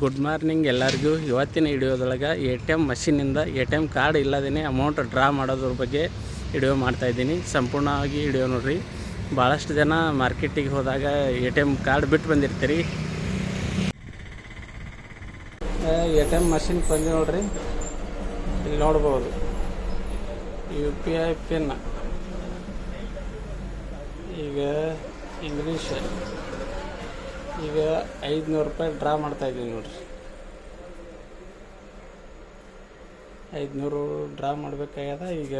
Good morning ಎಲ್ಲರಿಗೂ. ಇವತ್ತಿನ ವಿಡಿಯೋದೊಳಗೆ ATM ಮಷಿನಿಂದ ATM card ಇಲ್ಲದೇ ಅಮೌಂಟ್ ಡ್ರಾ ಮಾಡೋದ್ರ ಬಗ್ಗೆ ವಿಡಿಯೋ ಮಾಡ್ತಾಯಿದ್ದೀನಿ. ಸಂಪೂರ್ಣವಾಗಿ ವಿಡಿಯೋ ನೋಡಿರಿ. ಭಾಳಷ್ಟು ಜನ ಮಾರ್ಕೆಟಿಗೆ ಹೋದಾಗ ATM ಕಾರ್ಡ್ ಬಿಟ್ಟು ಬಂದಿರ್ತೀರಿ. ATM ಮಷಿನ್ ಬಂದು ನೋಡ್ರಿ, ಇಲ್ಲಿ ನೋಡ್ಬೋದು UPI ಪಿನ್. ಈಗ ಇಂಗ್ಲೀಷ್ ಈಗ 500 ರೂಪಾಯಿ ಡ್ರಾ ಮಾಡ್ತಾಯಿದ್ದೀನಿ ನೋಡ್ರಿ. 500 ಡ್ರಾ ಮಾಡಬೇಕಾಗ್ಯದ. ಈಗ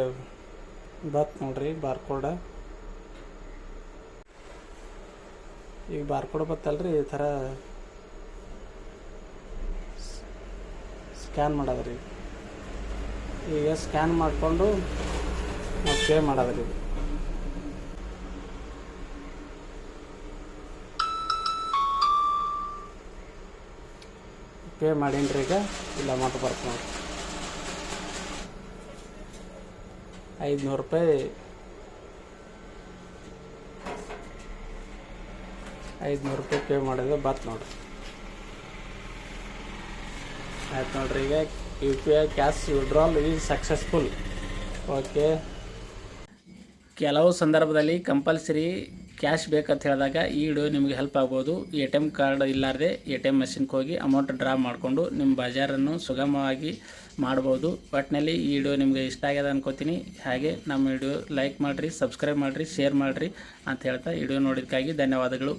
ಬತ್ ನೋಡ್ರಿ ಬಾರ್ಕೋಡ್. ಈಗ ಬಾರ್ಕೋಡ್ ಬತ್ತಲ್ರಿ, ಈ ಥರ ಸ್ಕ್ಯಾನ್ ಮಾಡೋದ್ರಿ. ಈಗ ಸ್ಕ್ಯಾನ್ ಮಾಡಿಕೊಂಡು ನಾವು ಪೇ ಮಾಡೋದ್ರಿ. ಪೇ ಮಾಡೀನ್ರಿ. ಈಗ ಇಲ್ಲ ಅಮೌಂಟ್ ಬರ್ತದೆ ನೋಡಿ, 500 ರೂಪಾಯಿ. 500 ರೂಪಾಯಿ ಪೇ ಮಾಡಿದ್ರೆ ಬತ್ ನೋಡ್ರಿ. ಆಯ್ತು ನೋಡ್ರಿ. ಈಗ UPI cash withdrawal is successful. Okay. ಕೆಲವು ಸಂದರ್ಭದಲ್ಲಿ ಕಂಪಲ್ಸರಿ ಕ್ಯಾಶ್ ಬೇಕಂತ ಹೇಳಿದಾಗ ಈ ವಿಡಿಯೋ ನಿಮಗೆ ಹೆಲ್ಪ್ ಆಗ್ಬೋದು. ATM ಕಾರ್ಡ್ ಇಲ್ಲಾರದೆ ATM ಮಷಿನ್ಗೆ ಹೋಗಿ ಅಮೌಂಟ್ ಡ್ರಾ ಮಾಡಿಕೊಂಡು ನಿಮ್ಮ ಬಜಾರನ್ನು ಸುಗಮವಾಗಿ ಮಾಡ್ಬೋದು. ಒಟ್ಟಿನಲ್ಲಿ ಈ ವಿಡಿಯೋ ನಿಮಗೆ ಇಷ್ಟ ಆಗ್ಯದ ಅನ್ಕೋತೀನಿ. ಹಾಗೆ ನಮ್ಮ ವಿಡಿಯೋ ಲೈಕ್ ಮಾಡಿರಿ, ಸಬ್ಸ್ಕ್ರೈಬ್ ಮಾಡಿರಿ, ಶೇರ್ ಮಾಡಿರಿ ಅಂತ ಹೇಳ್ತಾ ವಿಡಿಯೋ ನೋಡಿದ್ದಕ್ಕಾಗಿ ಧನ್ಯವಾದಗಳು.